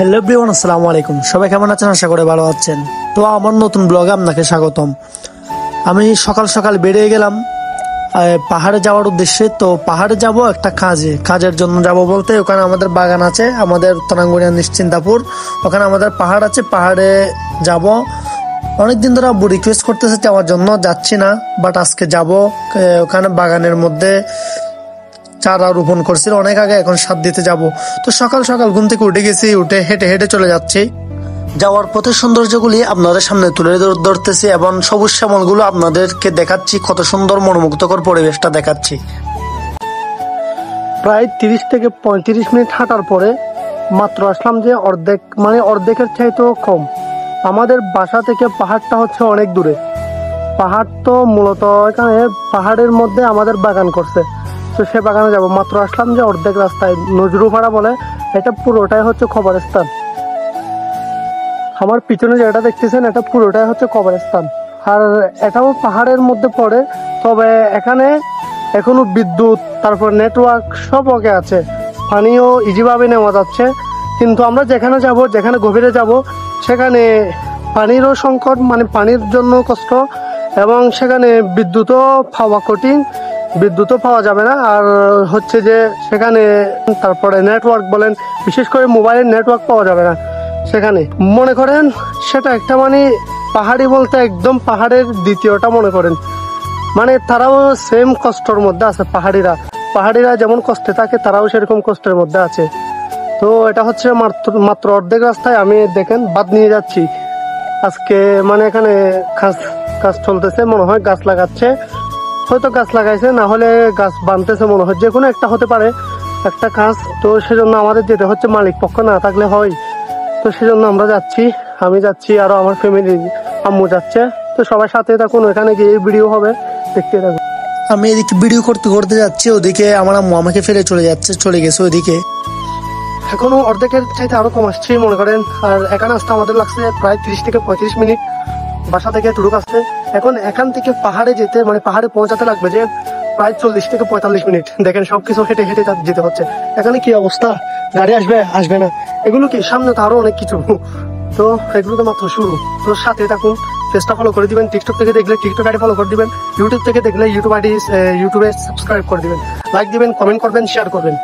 Hello everyone, আসসালামু আলাইকুম। সবাই কেমন আছেন? আশা করে ভালো আছেন। তো আমার নতুন ব্লগে আপনাকে স্বাগতম। আমি সকাল সকাল বেরিয়ে গেলাম পাহাড়ে যাওয়ার উদ্দেশ্যে। তো পাহাড়ে যাব একটা কাজের জন্য যাব বলতে, ওখানে আমাদের বাগান আছে, আমাদের উত্তরাঙ্গুনিয়া নিশ্চিন্তাপুর, ওখানে আমাদের পাহাড় আছে, পাহাড়ে যাব। অনেকদিন ধরে আব্বু রিকোয়েস্ট করতেছে যাওয়ার জন্য, যাচ্ছি না, বাট আজকে যাব। ওখানে বাগানের মধ্যে চারা রোপণ করছিল অনেক আগে, এখন সার দিতে যাব। তো সকাল সকাল ঘুম থেকে উঠে গেছি, উঠে হেঁটে হেঁটে চলে যাচ্ছি। যাওয়ার পথে সৌন্দর্যগুলি আপনাদের সামনে তুলে ধরতেছি এবং সবুজ শ্যামলগুলো আপনাদেরকে দেখাচ্ছি, কত সুন্দর মনোমুগ্ধকর পরিবেশটা দেখাচ্ছি। প্রায় 30 থেকে 35 মিনিট হাঁটার পরে মাত্র আসলাম যে অর্ধেকের চাইতেও কম। আমাদের বাসা থেকে পাহাড়টা হচ্ছে অনেক দূরে। পাহাড় তো মূলত এখানে পাহাড়ের মধ্যে আমাদের বাগান করছে, তো সে বাগানে যাব। মাত্র আসলাম যে অর্ধেক রাস্তায়, নজরুপাড়া বলে, এটা পুরোটাই হচ্ছে কবরস্থান। আমার পিছনে যেটা দেখতেছেন এটা পুরোটাই হচ্ছে কবরস্থান, আর এটাও পাহাড়ের মধ্যে পড়ে। তবে এখানে এখনো বিদ্যুৎ, তারপর নেটওয়ার্ক সব ওকে আছে, পানিও ইজিভাবে নেওয়া যাচ্ছে। কিন্তু আমরা যেখানে গভীরে যাব সেখানে পানিরও সংকট, মানে পানির জন্য কষ্ট, এবং সেখানে বিদ্যুৎও পাওয়া কঠিন, বিদ্যুৎও পাওয়া যাবে না। আর হচ্ছে যে সেখানে তারপরে নেটওয়ার্ক বলেন, বিশেষ করে মোবাইলের নেটওয়ার্ক পাওয়া যাবে না সেখানে। মনে করেন সেটা একটা, মানে পাহাড়ি বলতে একদম পাহাড়ের দ্বিতীয়টা মনে করেন। মানে তারাও সেম কষ্টের মধ্যে আছে। পাহাড়িরা যেমন কষ্টে থাকে, তারাও সেরকম কষ্টের মধ্যে আছে। তো এটা হচ্ছে মাত্র অর্ধেক রাস্তায়। আমি দেখেন বাদ নিয়ে যাচ্ছি আজকে, মানে এখানে কাজ চলতেছে, মনে হয় গাছ লাগাচ্ছে, হয়তো গাছ লাগাইছে, না হলে গাছ বানতেছে, মনে হয় যে কোনো একটা হতে পারে একটা কাজ। তো সেজন্য আমাদের যেতে হচ্ছে, মালিক পক্ষ না থাকলে হয়। তো সেজন্য আমরা যাচ্ছি, আমি যাচ্ছি, আরো আমার ফ্যামিলি, আম্মু যাচ্ছে। তো সবার সাথে থাকুন, ওখানে গিয়ে ভিডিও হবে, দেখতে থাকুন। আমি এদিকে ভিডিও করতে করতে যাচ্ছি, ওদিকে আমার আম্মু আমাকে ফেলে চলে গেছে ওইদিকে। এখনো অর্ধেকের চাইতে আরো কম আসছি মনে করেন। আর এখানে আসতে আমাদের লাগছে প্রায় 30 থেকে 35 মিনিট বাসা থেকে টুরুক আসতে। এখন এখান থেকে পাহাড়ে যেতে, মানে পাহাড়ে পৌঁছাতে লাগবে যে প্রায় 40 থেকে 45 মিনিট। দেখেন সবকিছু হেঁটে হেঁটে যেতে হচ্ছে। এখানে কি অবস্থা, গাড়ি আসবে না, এগুলো কি সামনে তো আরো অনেক কিছু। তো এগুলো তো মাত্র শুরু। তো সাথে থাকুন, পেজটা ফলো করে দিবেন, টিকটক থেকে দেখলে টিকটক আইডি ফলো করে দিবেন, ইউটিউব থেকে দেখলে ইউটিউবে সাবস্ক্রাইব করে দিবেন, লাইক দিবেন, কমেন্ট করবেন, শেয়ার করবেন।